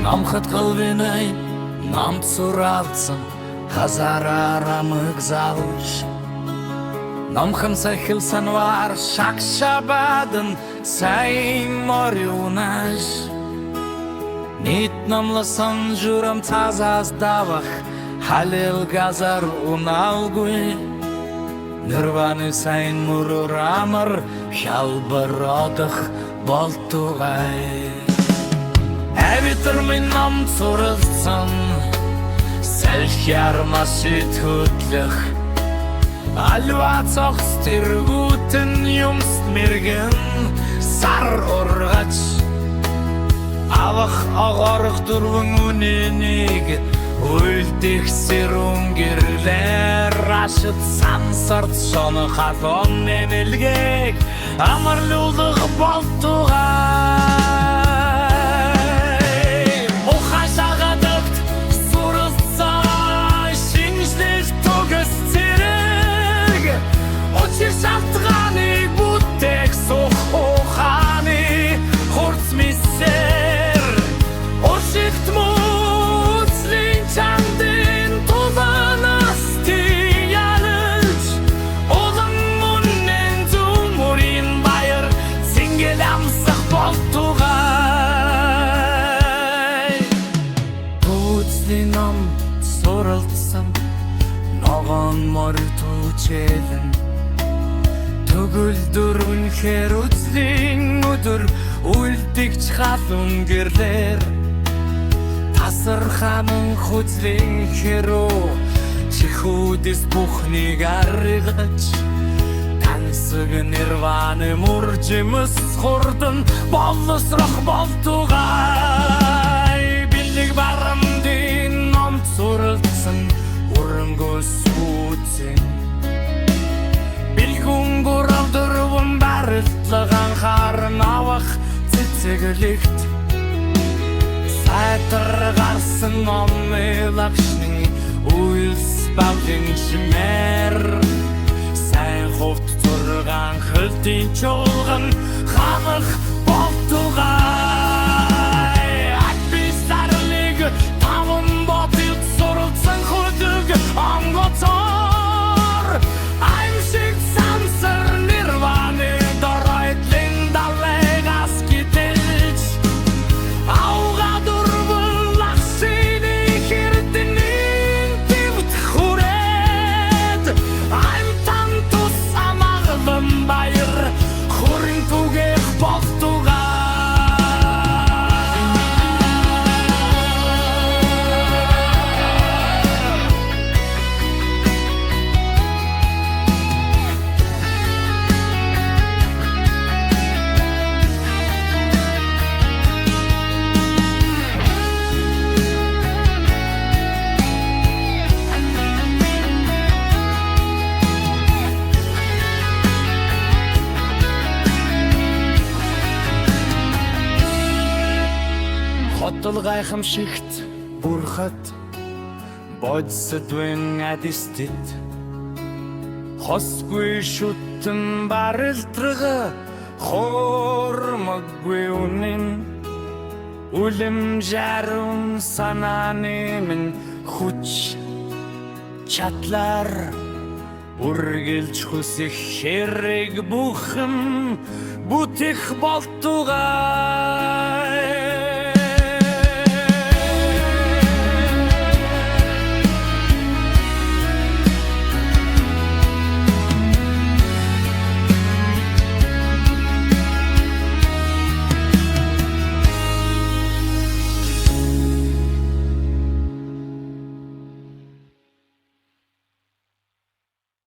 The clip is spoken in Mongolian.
Намхад кылвинай нам цуралцсан хазарара мыгзалш Намхан сахилсан вар шакшабадын сайн морюнаш Нит намласан журам тазаз давах халил газар уналгуй Нирваны сайн мурурамар хялбародах болтугай Эвитер min нам цуралцсан Сэлхярмас итхутлах Алвацохс тиргутен юмст мирген Сар ургач Авах агорх дурван үнэнийг Үлдихсэр унгерлэр Рашид сансарт соны хатон нэмэлгээг Амарлуулах болтугай Шалтгааны бүтээх сух ухааны хурц мисэр Ошигт мөцлийн чандын туланаас тиялж Олон мөнэн зүмөрийн баяр Цингэл амсах болтугай Тууцны ном суралцсан Ногоон моритучэлэн Түгэл дөрвөнхэр үзлийн өдөр Үлдэгч халун гэрлэр Тасарханын хүзлийн хэрөө Чихүүдээс бүхнийг аргаж Тансаг нирваны муржимс хурдан Болосрох болтугай Биллэг барамдын номт суралцсан Урангос хүүцэн Билгүнгүр авдурван барилтлаган харан авах цэцэгэлэгт Сайтар гарсан номны лагшны үйлс бавлын шимэр Сайн хувт зурган хөлтийн чуулган ханах болтугай Акбистарлиг таван ботилт суралцсан хөдөг онгоцоо Хотол гайхамшигт бурхад бодсодвэн адистит Хосгүй шүтэн барилтрага хормаггүй үнэн Үлэм жарун санааны минь хүч чатлар Үргэлж хүсэх хэрэг бүхэм бүтэх болтугай